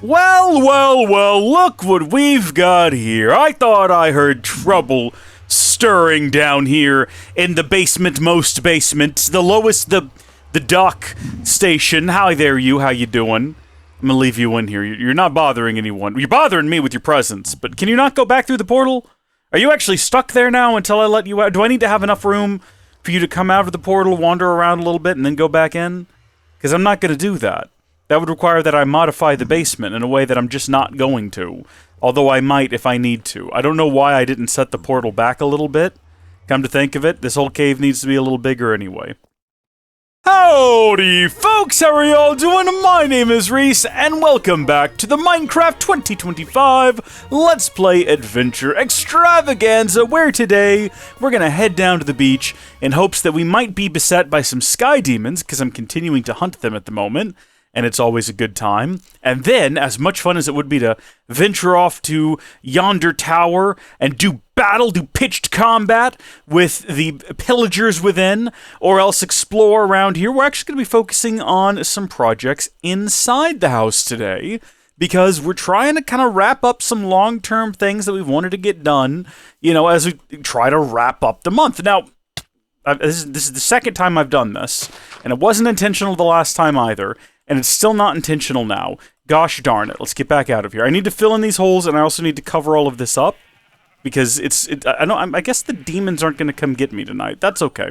Well, look what we've got here. I thought I heard trouble stirring down here in the basement-most basement, the lowest, the dock station. Hi there, you. How you doing? I'm gonna leave you in here. You're not bothering anyone. You're bothering me with your presence, but can you not go back through the portal? Are you actually stuck there now until I let you out? Do I need to have enough room for you to come out of the portal, wander around a little bit, and then go back in? Because I'm not gonna do that. That would require that I modify the basement in a way that I'm just not going to. Although I might if I need to. I don't know why I didn't set the portal back a little bit. Come to think of it, this whole cave needs to be a little bigger anyway. Howdy folks, how are y'all doing? My name is Reese, and welcome back to the Minecraft 2025 Let's Play Adventure Extravaganza, where today we're gonna head down to the beach in hopes that we might be beset by some sky demons, because I'm continuing to hunt them at the moment, and it's always a good time. And then, as much fun as it would be to venture off to yonder tower and do pitched combat with the pillagers within, or else explore around here, we're actually going to be focusing on some projects inside the house today, because we're trying to kind of wrap up some long-term things that we've wanted to get done, you know, as we try to wrap up the month. Now, this is the second time I've done this, and it wasn't intentional the last time either. And it's still not intentional now. Gosh darn it. Let's get back out of here. I need to fill in these holes, and I also need to cover all of this up. Because I guess the demons aren't going to come get me tonight. That's okay.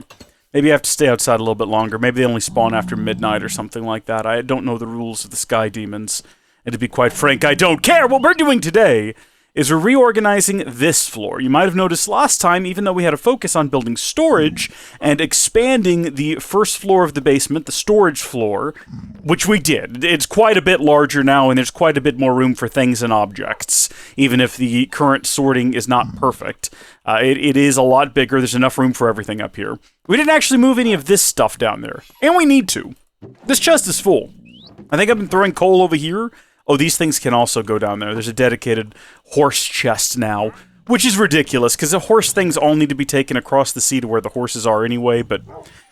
Maybe I have to stay outside a little bit longer. Maybe they only spawn after midnight or something like that. I don't know the rules of the sky demons. And to be quite frank, I don't care. What we're doing today is we're reorganizing this floor. You might have noticed last time, even though we had a focus on building storage and expanding the first floor of the basement, the storage floor, which we did. It's quite a bit larger now, and there's quite a bit more room for things and objects, even if the current sorting is not perfect. It is a lot bigger. There's enough room for everything up here. We didn't actually move any of this stuff down there, and we need to. This chest is full. I think I've been throwing coal over here. Oh, these things can also go down there. There's a dedicated horse chest now, which is ridiculous, because the horse things all need to be taken across the sea to where the horses are anyway, but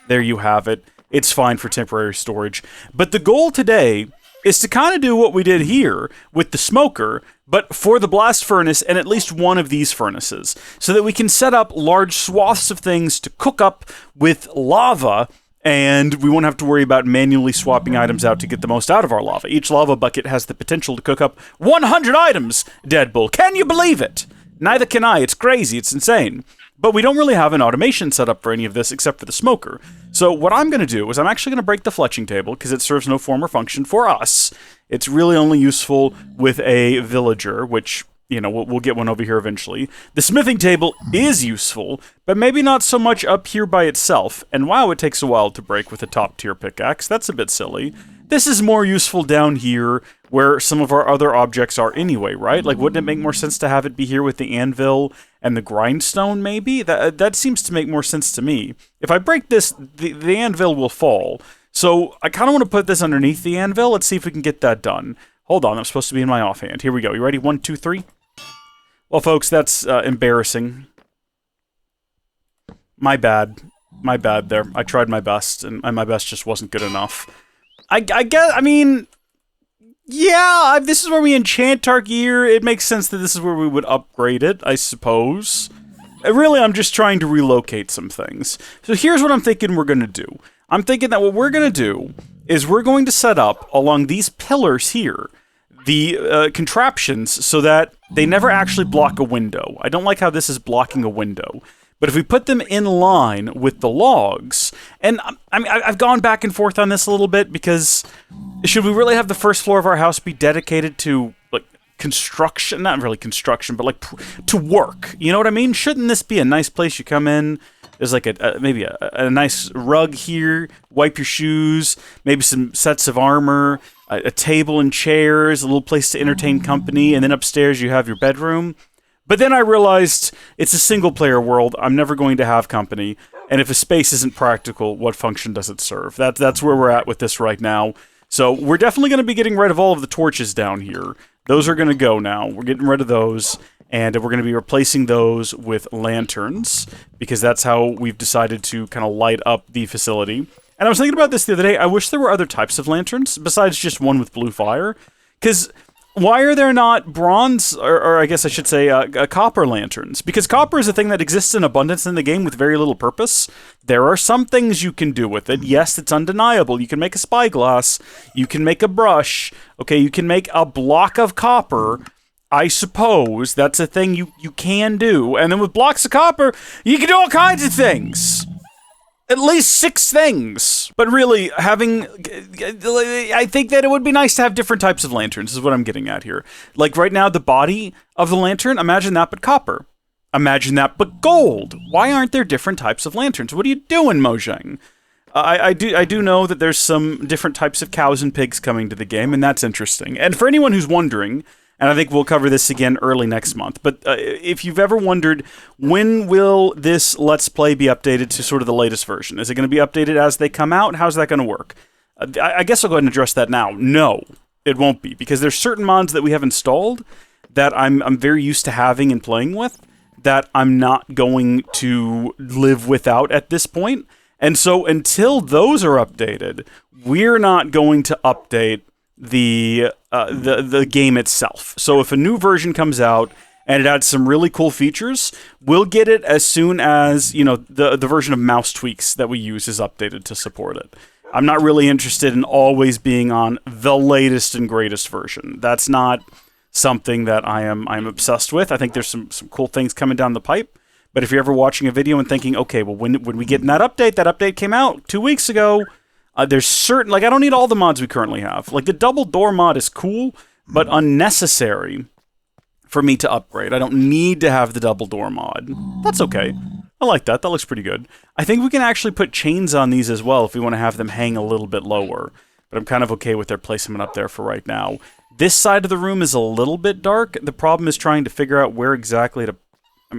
there you have it. It's fine for temporary storage. But the goal today is to kind of do what we did here with the smoker, but for the blast furnace and at least one of these furnaces, so that we can set up large swaths of things to cook up with lava, and we won't have to worry about manually swapping items out to get the most out of our lava. Each lava bucket has the potential to cook up 100 items, Deadbull. Can you believe it? Neither can I. It's crazy. It's insane. But we don't really have an automation set up for any of this except for the smoker. So what I'm going to do is I'm actually going to break the fletching table because it serves no form or function for us. It's really only useful with a villager, which, you know, we'll get one over here eventually. The smithing table is useful, but maybe not so much up here by itself. And wow, it takes a while to break with a top-tier pickaxe. That's a bit silly. This is more useful down here where some of our other objects are anyway, right? Like, wouldn't it make more sense to have it be here with the anvil and the grindstone, maybe? That seems to make more sense to me. If I break this, the anvil will fall. So I kind of want to put this underneath the anvil. Let's see if we can get that done. Hold on, I'm supposed to be in my offhand. Here we go. You ready? 1, 2, 3. Well, folks, that's embarrassing. My bad. My bad there. I tried my best, and my best just wasn't good enough. I guess, I mean, yeah, this is where we enchant our gear. It makes sense that this is where we would upgrade it, I suppose. Really, I'm just trying to relocate some things. So here's what I'm thinking we're going to do. I'm thinking that what we're going to do is we're going to set up along these pillars here the contraptions so that they never actually block a window. I don't like how this is blocking a window. But if we put them in line with the logs, and I mean, I've gone back and forth on this a little bit, because should we really have the first floor of our house be dedicated to, like, construction? Not really construction, but, like, to work. You know what I mean? Shouldn't this be a nice place you come in? There's like maybe a nice rug here, wipe your shoes, maybe some sets of armor, a table and chairs, a little place to entertain company, and then upstairs you have your bedroom. But then I realized it's a single-player world. I'm never going to have company, and if a space isn't practical, what function does it serve? That's where we're at with this right now. So we're definitely going to be getting rid of all of the torches down here. Those are going to go now. We're getting rid of those, and we're going to be replacing those with lanterns, because that's how we've decided to kind of light up the facility. And I was thinking about this the other day. I wish there were other types of lanterns, besides just one with blue fire, because Why are there not bronze, or I guess I should say copper lanterns? Because copper is a thing that exists in abundance in the game with very little purpose. There are some things you can do with it. Yes, it's undeniable. You can make a spyglass. You can make a brush. Okay, you can make a block of copper. I suppose that's a thing you can do. And then with blocks of copper, you can do all kinds of things. At least 6 things. But really, I think that it would be nice to have different types of lanterns, is what I'm getting at here. Like right now, the body of the lantern, imagine that but copper. Imagine that but gold. Why aren't there different types of lanterns? What are you doing, Mojang? I do know that there's some different types of cows and pigs coming to the game, and that's interesting. And for anyone who's wondering, and I think we'll cover this again early next month, but if you've ever wondered, when will this Let's Play be updated to sort of the latest version? Is it going to be updated as they come out? How's that going to work? I guess I'll go ahead and address that now. No, it won't be, because there's certain mods that we have installed that I'm very used to having and playing with that I'm not going to live without at this point. And so until those are updated, we're not going to update the game itself. So if a new version comes out and it adds some really cool features, we'll get it as soon as, you know, the version of mouse tweaks that we use is updated to support it. I'm not really interested in always being on the latest and greatest version. That's not something that I'm obsessed with. I think there's some cool things coming down the pipe. But if you're ever watching a video and thinking, okay, well, when we get in that update came out 2 weeks ago, there's certain, like, I don't need all the mods we currently have. Like, the double door mod is cool, but unnecessary for me to upgrade. I don't need to have the double door mod. That's okay. I like that. That looks pretty good. I think we can actually put chains on these as well if we want to have them hang a little bit lower. But I'm kind of okay with their placement up there for right now. This side of the room is a little bit dark. The problem is trying to figure out where exactly to...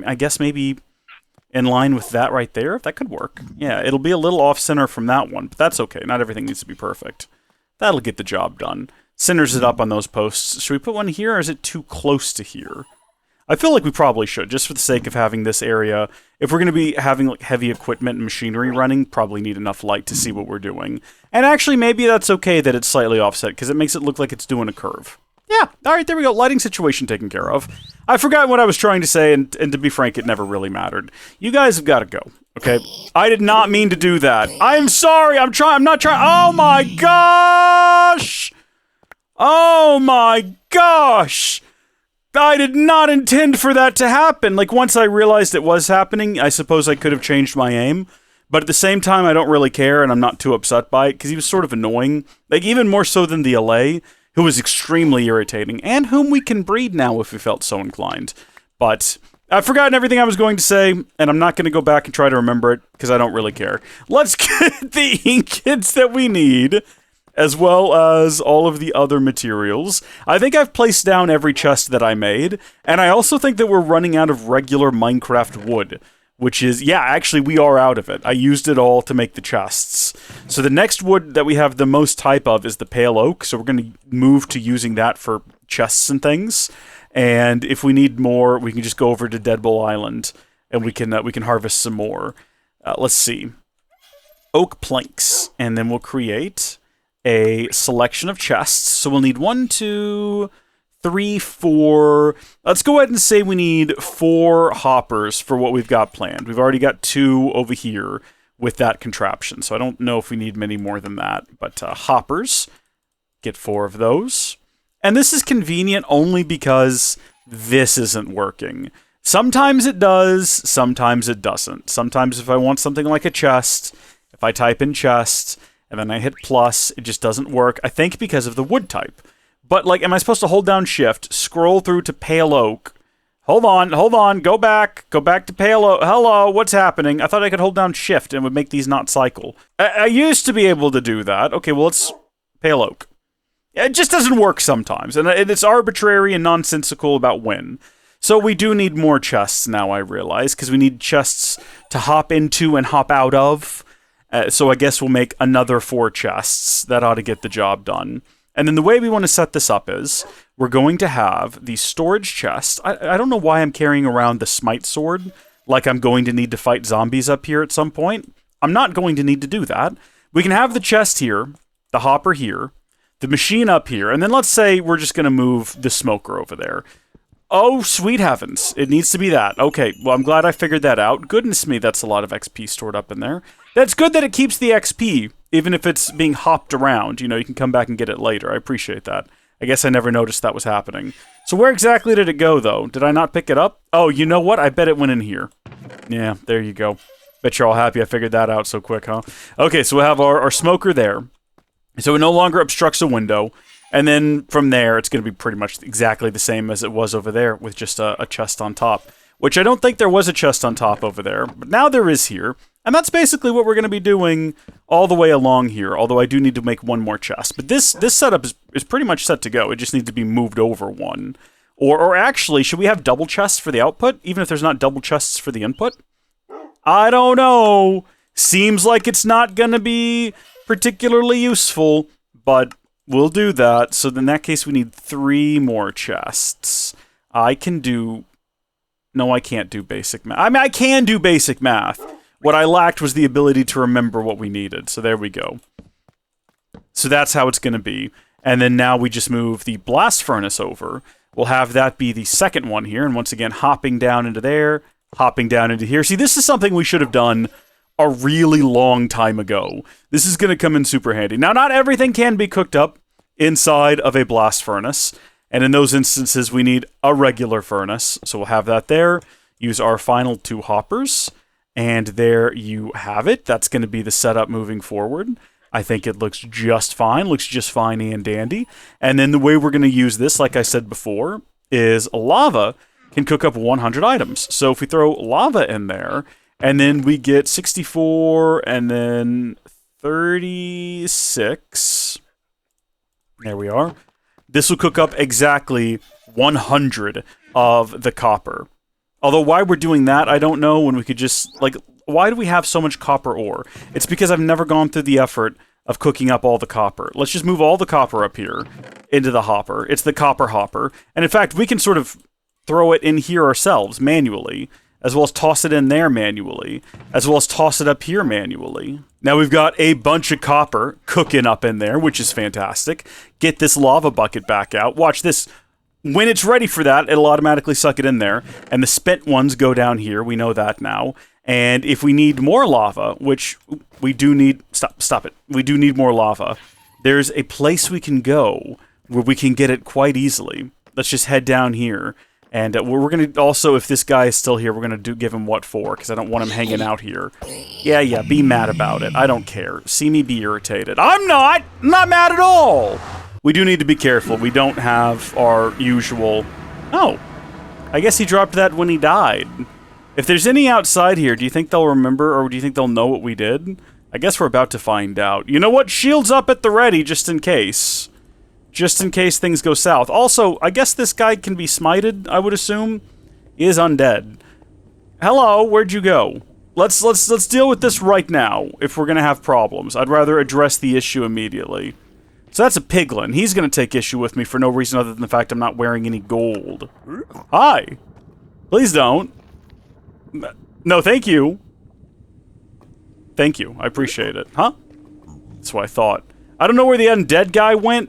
I guess maybe in line with that right there. That could work. Yeah, it'll be a little off-center from that one, but that's okay. Not everything needs to be perfect. That'll get the job done. Centers it up on those posts. Should we put one here, or is it too close to here? I feel like we probably should, just for the sake of having this area. If we're going to be having like heavy equipment and machinery running, probably need enough light to see what we're doing. And actually, maybe that's okay that it's slightly offset, because it makes it look like it's doing a curve. Yeah, alright, there we go. Lighting situation taken care of. I forgot what I was trying to say, and to be frank, it never really mattered. You guys have got to go, okay? I did not mean to do that. I'm sorry, I'm not trying. Oh my gosh! Oh my gosh! I did not intend for that to happen. Like, once I realized it was happening, I suppose I could have changed my aim. But at the same time, I don't really care, and I'm not too upset by it, because he was sort of annoying. Like, even more so than the LA, who was extremely irritating, and whom we can breed now if we felt so inclined. But I've forgotten everything I was going to say, and I'm not going to go back and try to remember it, because I don't really care. Let's get the ingots that we need, as well as all of the other materials. I think I've placed down every chest that I made, and I also think that we're running out of regular Minecraft wood, which is, yeah, actually, we are out of it. I used it all to make the chests. So the next wood that we have the most type of is the pale oak, so we're going to move to using that for chests and things. And if we need more, we can just go over to Deadbowl Island, and we can harvest some more. Let's see. Oak planks, and then we'll create a selection of chests. So we'll need 1, 2... 3, 4... Let's go ahead and say we need 4 hoppers for what we've got planned. We've already got 2 over here with that contraption, so I don't know if we need many more than that. But hoppers, get 4 of those. And this is convenient only because this isn't working. Sometimes it does, sometimes it doesn't. Sometimes if I want something like a chest, if I type in chest, and then I hit plus, it just doesn't work. I think because of the wood type. But, like, am I supposed to hold down shift, scroll through to pale oak? Hold on, go back to pale oak. Hello, what's happening? I thought I could hold down shift and it would make these not cycle. I used to be able to do that. Okay, well, it's pale oak. It just doesn't work sometimes, and it's arbitrary and nonsensical about when. So we do need more chests now, I realize, because we need chests to hop into and hop out of. So I guess we'll make another 4 chests. That ought to get the job done. And then the way we want to set this up is, we're going to have the storage chest. I don't know why I'm carrying around the smite sword, like I'm going to need to fight zombies up here at some point. I'm not going to need to do that. We can have the chest here, the hopper here, the machine up here, and then let's say we're just going to move the smoker over there. Oh, sweet heavens. It needs to be that. Okay, well, I'm glad I figured that out. Goodness me, that's a lot of XP stored up in there. That's good that it keeps the XP, even if it's being hopped around. You know, you can come back and get it later. I appreciate that. I guess I never noticed that was happening. So where exactly did it go, though? Did I not pick it up? Oh, you know what? I bet it went in here. Yeah, there you go. Bet you're all happy I figured that out so quick, huh? Okay, so we have our smoker there. So it no longer obstructs a window. And then from there, it's going to be pretty much exactly the same as it was over there with just a chest on top. Which I don't think there was a chest on top over there. But now there is here. And that's basically what we're going to be doing all the way along here. Although I do need to make one more chest. But this setup is pretty much set to go. It just needs to be moved over one. Or actually, should we have double chests for the output? Even if there's not double chests for the input? I don't know. Seems like it's not going to be particularly useful. But we'll do that. So in that case, we need 3 more chests. I can do... No, I can't do basic math. I mean, I can do basic math. What I lacked was the ability to remember what we needed. So there we go. So that's how it's going to be. And then now we just move the blast furnace over. We'll have that be the second one here. And once again, hopping down into there, hopping down into here. See, this is something we should have done a really long time ago. This is going to come in super handy. Now, not everything can be cooked up inside of a blast furnace. And in those instances, we need a regular furnace. So we'll have that there. Use our final 2 hoppers. And there you have it. That's going to be the setup moving forward. I think it looks just fine. Looks just fine and dandy. And then the way we're going to use this, like I said before, is lava can cook up 100 items. So if we throw lava in there, and then we get 64, and then 36. There we are. This will cook up exactly 100 of the copper. Although why we're doing that, I don't know, when we could just, like, why do we have so much copper ore? It's because I've never gone through the effort of cooking up all the copper. Let's just move all the copper up here into the hopper. It's the copper hopper. And in fact, we can sort of throw it in here ourselves manually, as well as toss it in there manually, as well as toss it up here manually. Now we've got a bunch of copper cooking up in there, which is fantastic. Get this lava bucket back out. Watch this. When it's ready for that, it'll automatically suck it in there, and the spent ones go down here. We know that now. And if we need more lava, which we do need... Stop it. We do need more lava. There's a place we can go where we can get it quite easily. Let's just head down here. And we're going to also, if this guy is still here, we're going to give him what for, because I don't want him hanging out here. Yeah, be mad about it. I don't care. See me be irritated. I'm not mad at all! We do need to be careful. We don't have our usual... Oh, I guess he dropped that when he died. If there's any outside here, do you think they'll remember, or do you think they'll know what we did? I guess we're about to find out. You know what? Shields up at the ready, just in case. Just in case things go south. Also, I guess this guy can be smited, I would assume. He is undead. Hello, where'd you go? Let's deal with this right now, if we're gonna have problems. I'd rather address the issue immediately. So that's a piglin. He's going to take issue with me for no reason other than the fact I'm not wearing any gold. Hi. Please don't. No, thank you. Thank you. I appreciate it. Huh? That's what I thought. I don't know where the undead guy went.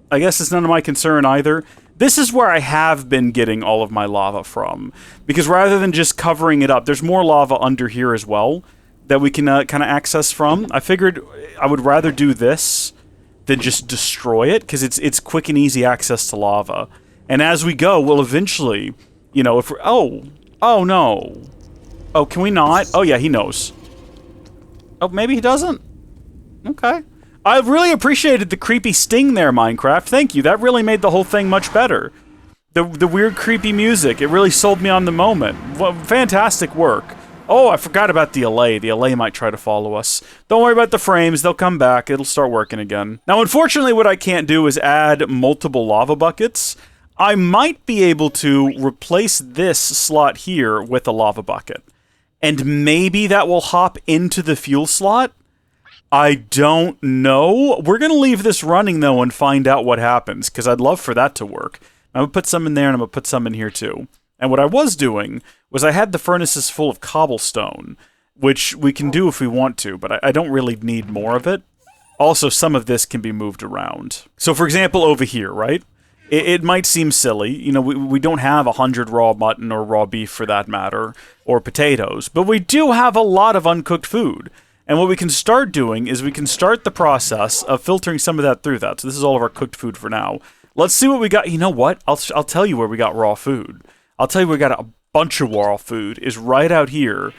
I guess it's none of my concern either. This is where I have been getting all of my lava from. Because rather than just covering it up, there's more lava under here as well that we can kind of access from. I figured I would rather do this than just destroy it, because it's quick and easy access to lava. And as we go, we'll eventually, you know, if we're... Oh no. Oh, can we not? Oh yeah, he knows. Oh, maybe he doesn't? Okay. I really appreciated the creepy sting there, Minecraft. Thank you. That really made the whole thing much better. The weird creepy music, it really sold me on the moment. Well, fantastic work. Oh, I forgot about the allay. The allay might try to follow us. Don't worry about the frames. They'll come back. It'll start working again. Now, unfortunately, what I can't do is add multiple lava buckets. I might be able to replace this slot here with a lava bucket. And maybe that will hop into the fuel slot? I don't know. We're going to leave this running, though, and find out what happens, because I'd love for that to work. I'm going to put some in there, and I'm going to put some in here, too. And what I was doing was I had the furnaces full of cobblestone, which we can do if we want to, but I don't really need more of it. Also, some of this can be moved around. So, for example, over here, right? It might seem silly. You know, we don't have 100 raw mutton or raw beef for that matter, or potatoes, but we do have a lot of uncooked food. And what we can start doing is we can start the process of filtering some of that through that. So this is all of our cooked food for now. Let's see what we got. You know what? I'll tell you where we got raw food. I'll tell you where we got a bunch of raw food is right out here,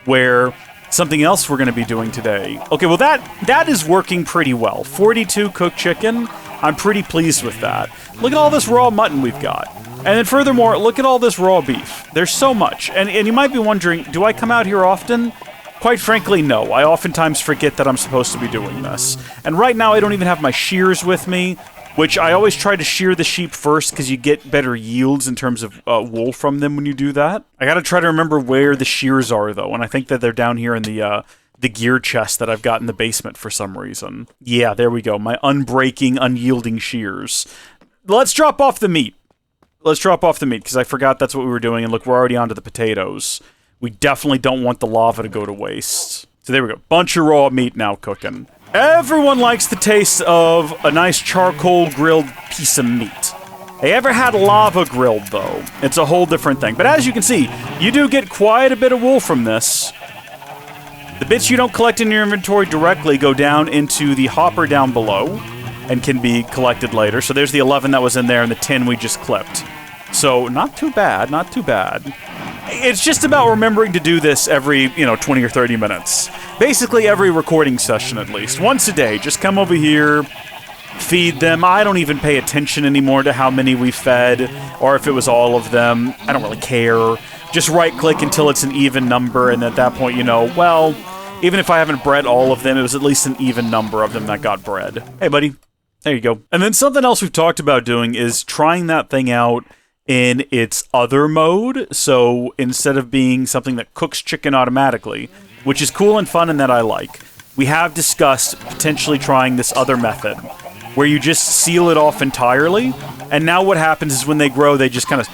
where something else we're going to be doing today. Okay, well that is working pretty well. 42 cooked chicken. I'm pretty pleased with that. Look at all this raw mutton we've got. And then furthermore, look at all this raw beef. There's so much. And you might be wondering, do I come out here often? Quite frankly, no. I oftentimes forget that I'm supposed to be doing this. And right now, I don't even have my shears with me, which I always try to shear the sheep first because you get better yields in terms of wool from them when you do that. I gotta try to remember where the shears are, though, and I think that they're down here in the gear chest that I've got in the basement for some reason. Yeah, there we go. My unbreaking, unyielding shears. Let's drop off the meat. Let's drop off the meat, because I forgot that's what we were doing, and look, we're already onto the potatoes. We definitely don't want the lava to go to waste. So there we go. Bunch of raw meat now cooking. Everyone likes the taste of a nice charcoal grilled piece of meat. Hey, ever had lava grilled, though? It's a whole different thing. But as you can see, you do get quite a bit of wool from this. The bits you don't collect in your inventory directly go down into the hopper down below and can be collected later. So there's the 11 that was in there and the 10 we just clipped. So not too bad, not too bad. It's just about remembering to do this every, 20 or 30 minutes. Basically every recording session at least. Once a day, just come over here, feed them. I don't even pay attention anymore to how many we fed, or if it was all of them. I don't really care. Just right-click until it's an even number, and at that point, well, even if I haven't bred all of them, it was at least an even number of them that got bred. Hey, buddy. There you go. And then something else we've talked about doing is trying that thing out in its other mode. So instead of being something that cooks chicken automatically, which is cool and fun and that I like, we have discussed potentially trying this other method where you just seal it off entirely. And now what happens is when they grow, they just kind of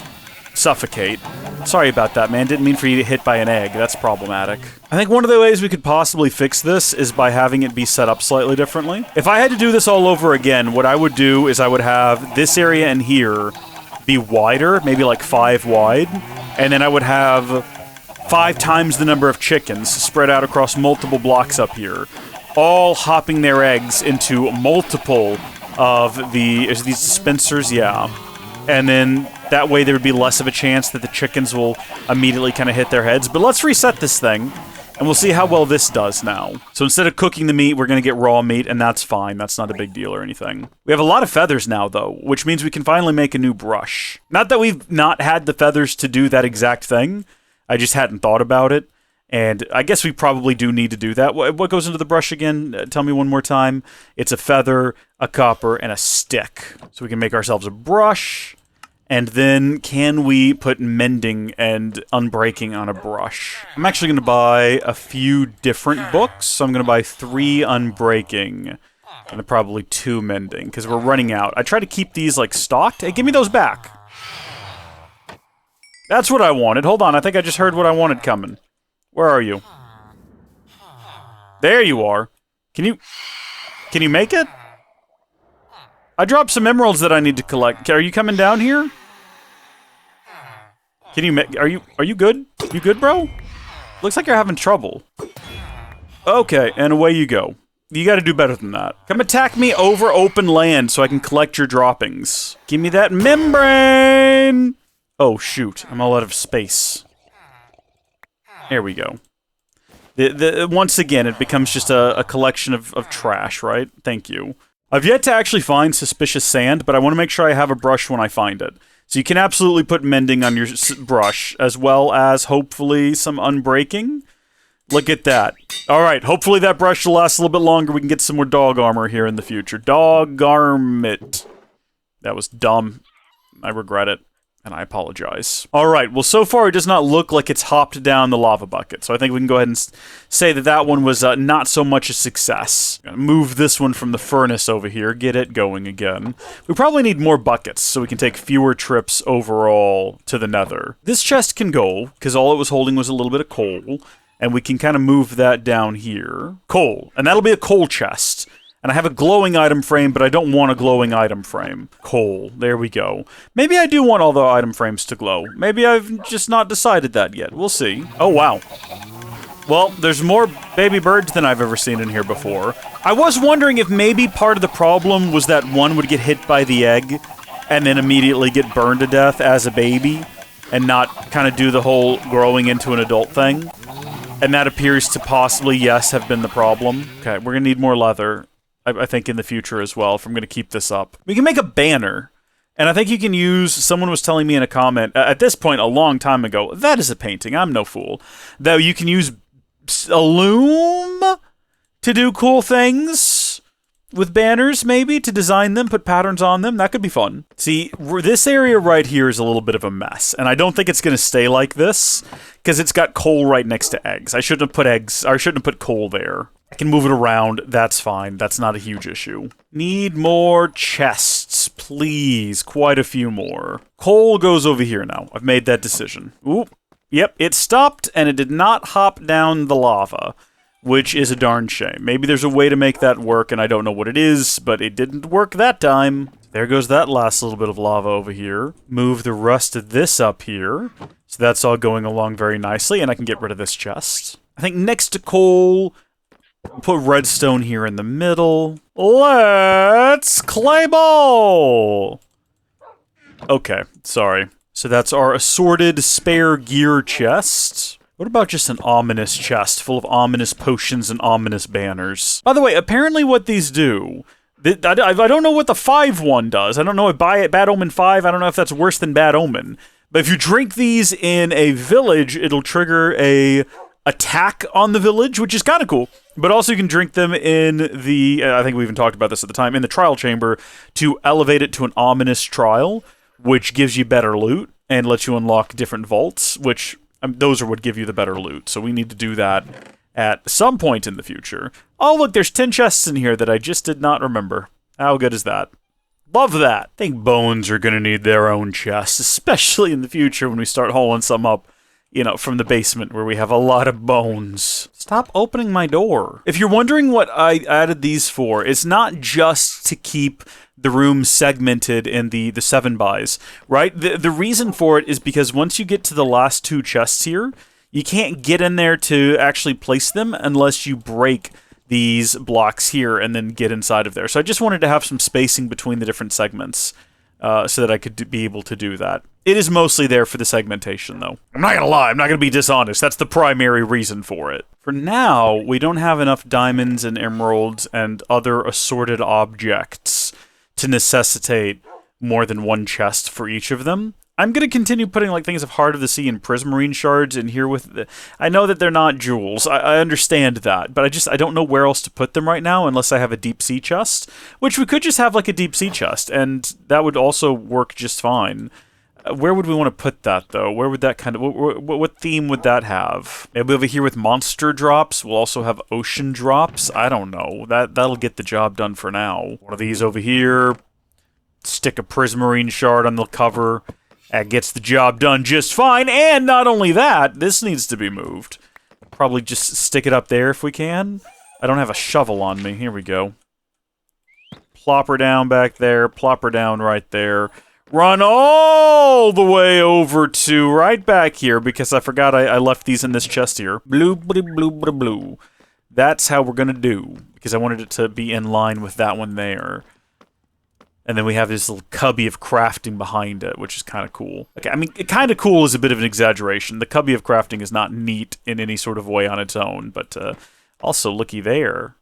suffocate. Sorry about that, man. Didn't mean for you to hit by an egg. That's problematic. I think one of the ways we could possibly fix this is by having it be set up slightly differently. If I had to do this all over again, what I would do is I would have this area in here be wider, maybe like 5 wide, and then I would have 5 times the number of chickens spread out across multiple blocks up here, all hopping their eggs into multiple of these dispensers, yeah. And then that way there would be less of a chance that the chickens will immediately kind of hit their heads. But let's reset this thing, and we'll see how well this does now. So instead of cooking the meat, we're going to get raw meat, and that's fine. That's not a big deal or anything. We have a lot of feathers now, though, which means we can finally make a new brush. Not that we've not had the feathers to do that exact thing. I just hadn't thought about it. And I guess we probably do need to do that. What goes into the brush again? Tell me one more time. It's a feather, a copper, and a stick. So we can make ourselves a brush. And then can we put mending and unbreaking on a brush? I'm actually going to buy a few different books. So I'm going to buy 3 unbreaking and then probably 2 mending because we're running out. I try to keep these like stocked. Hey, give me those back. That's what I wanted. Hold on. I think I just heard what I wanted coming. Where are you? There you are. Can you make it? I dropped some emeralds that I need to collect. Are you coming down here? Can you make? Are you good? You good, bro? Looks like you're having trouble. Okay, and away you go. You got to do better than that. Come attack me over open land so I can collect your droppings. Give me that membrane. Oh shoot! I'm all out of space. There we go. Once again, it becomes just a collection of trash, right? Thank you. I've yet to actually find suspicious sand, but I want to make sure I have a brush when I find it. So you can absolutely put mending on your brush, as well as, hopefully, some unbreaking. Look at that. Alright, hopefully that brush will last a little bit longer. We can get some more dog armor here in the future. Dog armit. That was dumb. I regret it. And I apologize. Alright, well so far it does not look like it's hopped down the lava bucket. So I think we can go ahead and say that that one was not so much a success. Gonna move this one from the furnace over here, get it going again. We probably need more buckets so we can take fewer trips overall to the nether. This chest can go, because all it was holding was a little bit of coal. And we can kind of move that down here. Coal. And that'll be a coal chest. And I have a glowing item frame, but I don't want a glowing item frame. Coal. There we go. Maybe I do want all the item frames to glow. Maybe I've just not decided that yet. We'll see. Oh, wow. Well, there's more baby birds than I've ever seen in here before. I was wondering if maybe part of the problem was that one would get hit by the egg and then immediately get burned to death as a baby and not kind of do the whole growing into an adult thing. And that appears to possibly, yes, have been the problem. Okay, we're going to need more leather. I think in the future as well, if I'm going to keep this up. We can make a banner, and I think you can use, someone was telling me in a comment, at this point a long time ago, that is a painting, I'm no fool, though you can use a loom to do cool things with banners, maybe, to design them, put patterns on them. That could be fun. See, this area right here is a little bit of a mess, and I don't think it's going to stay like this, because it's got coal right next to eggs. I shouldn't have put coal there. I can move it around, that's fine, that's not a huge issue. Need more chests, please, quite a few more. Coal goes over here now, I've made that decision. Ooh, yep, it stopped and it did not hop down the lava, which is a darn shame. Maybe there's a way to make that work and I don't know what it is, but it didn't work that time. There goes that last little bit of lava over here. Move the rest of this up here, so that's all going along very nicely, and I can get rid of this chest. I think next to coal, put redstone here in the middle. Let's clay ball! Okay, sorry. So that's our assorted spare gear chest. What about just an ominous chest full of ominous potions and ominous banners? By the way, apparently what these do, I don't know what the 5-1 does. I don't know if Bad Omen 5, I don't know if that's worse than Bad Omen. But if you drink these in a village, it'll trigger a attack on the village, which is kind of cool. But also you can drink them in the, I think we even talked about this at the time, in the trial chamber to elevate it to an ominous trial, which gives you better loot and lets you unlock different vaults, which those are what give you the better loot. So we need to do that at some point in the future. Oh, look, there's 10 chests in here that I just did not remember. How good is that? Love that. I think bones are going to need their own chests, especially in the future when we start hauling some up, you know, from the basement where we have a lot of bones. Stop opening my door. If you're wondering what I added these for, it's not just to keep the room segmented in the 7-bys, right? The reason for it is because once you get to the last 2 chests here, you can't get in there to actually place them unless you break these blocks here and then get inside of there. So I just wanted to have some spacing between the different segments so that I could be able to do that. It is mostly there for the segmentation, though. I'm not gonna lie, I'm not gonna be dishonest. That's the primary reason for it. For now, we don't have enough diamonds and emeralds and other assorted objects to necessitate more than 1 chest for each of them. I'm going to continue putting like things of Heart of the Sea and Prismarine shards in here with the, I know that they're not jewels. I understand that, but I don't know where else to put them right now unless I have a deep sea chest, which we could just have like a deep sea chest, and that would also work just fine. Where would we want to put that, though? Where would that kind of... What theme would that have? Maybe over here with monster drops. We'll also have ocean drops. I don't know. That'll get the job done for now. One of these over here. Stick a Prismarine shard on the cover. That gets the job done just fine. And not only that, this needs to be moved. Probably just stick it up there if we can. I don't have a shovel on me. Here we go. Plop her down back there. Plop her down right there. Run all the way over to right back here because I forgot I left these in this chest here. Blue, blue, blue, blue, blue. That's how we're gonna do because I wanted it to be in line with that one there. And then we have this little cubby of crafting behind it, which is kind of cool. Okay, I mean, kind of cool is a bit of an exaggeration. The cubby of crafting is not neat in any sort of way on its own, but also looky there.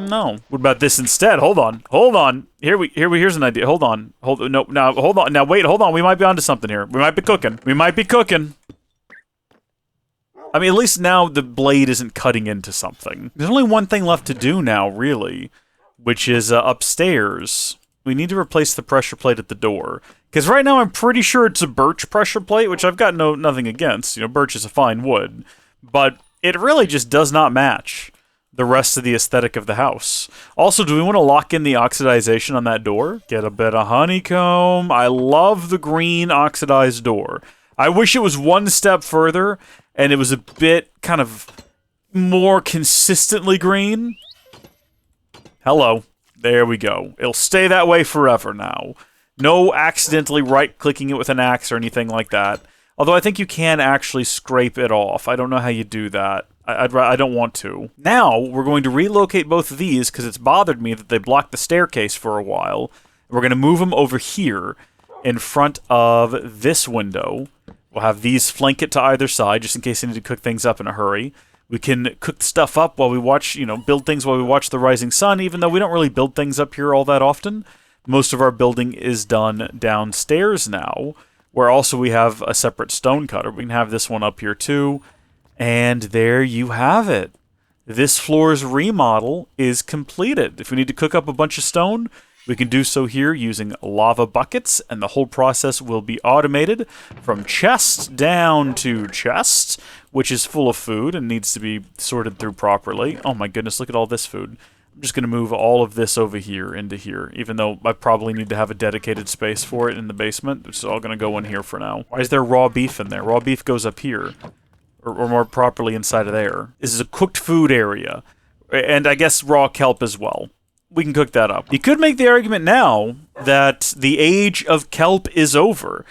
No. What about this instead? Hold on. Here's an idea. Hold on. Hold on. Now wait, hold on. We might be onto something here. We might be cooking. I mean, at least now the blade isn't cutting into something. There's only one thing left to do now, really, which is upstairs. We need to replace the pressure plate at the door. Because right now I'm pretty sure it's a birch pressure plate, which I've got nothing against. You know, birch is a fine wood. But it really just does not match the rest of the aesthetic of the house. Also, do we want to lock in the oxidization on that door? Get a bit of honeycomb. I love the green oxidized door. I wish it was one step further, and it was a bit kind of more consistently green. Hello. There we go. It'll stay that way forever now. No accidentally right-clicking it with an axe or anything like that. Although I think you can actually scrape it off. I don't know how you do that. I don't want to. Now, we're going to relocate both of these because it's bothered me that they blocked the staircase for a while. We're going to move them over here in front of this window. We'll have these flank it to either side just in case I need to cook things up in a hurry. We can cook stuff up while we watch, build things while we watch the rising sun, even though we don't really build things up here all that often. Most of our building is done downstairs now, where also we have a separate stone cutter. We can have this one up here too. And there you have it. This floor's remodel is completed. If we need to cook up a bunch of stone, we can do so here using lava buckets, and the whole process will be automated from chest down to chest, which is full of food and needs to be sorted through properly. Oh my goodness, look at all this food. I'm just going to move all of this over here into here, even though I probably need to have a dedicated space for it in the basement. It's all going to go in here for now. Why is there raw beef in there? Raw beef goes up here. Or more properly inside of there. This is a cooked food area. And I guess raw kelp as well. We can cook that up. You could make the argument now that the age of kelp is over.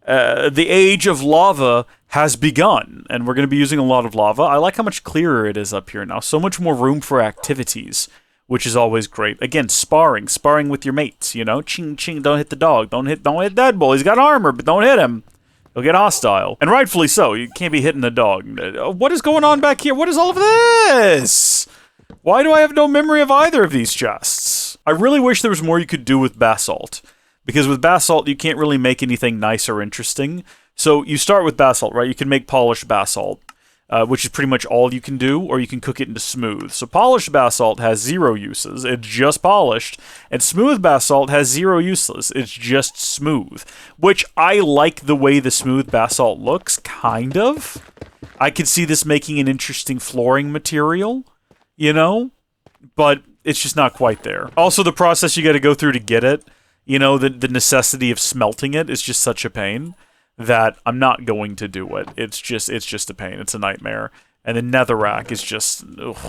The age of lava has begun. And we're going to be using a lot of lava. I like how much clearer it is up here now. So much more room for activities, which is always great. Again, sparring with your mates, Ching, ching, don't hit the dog. Don't hit that bull. He's got armor, but don't hit him. He'll get hostile. And rightfully so. You can't be hitting the dog. What is going on back here? What is all of this? Why do I have no memory of either of these chests? I really wish there was more you could do with basalt. Because with basalt, you can't really make anything nice or interesting. So you start with basalt, right? You can make polished basalt, which is pretty much all you can do, or you can cook it into smooth. So polished basalt has 0 uses. It's just polished. And smooth basalt has 0 uses. It's just smooth. Which I like the way the smooth basalt looks, kind of. I could see this making an interesting flooring material, But it's just not quite there. Also, the process you got to go through to get it, the necessity of smelting it is just such a pain that I'm not going to do it. It's just a pain. It's a nightmare. And the netherrack is just,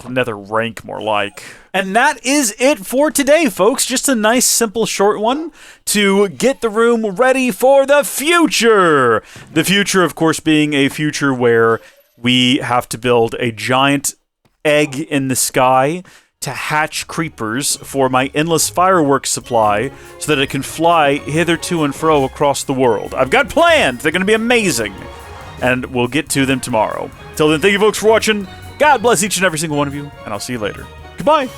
nether rank more like. And that is it for today, folks. Just a nice, simple, short one to get the room ready for the future. The future, of course, being a future where we have to build a giant egg in the sky to hatch creepers for my endless fireworks supply so that it can fly hither to and fro across the world. I've got plans. They're going to be amazing. And we'll get to them tomorrow. Till then, thank you folks for watching. God bless each and every single one of you, and I'll see you later. Goodbye.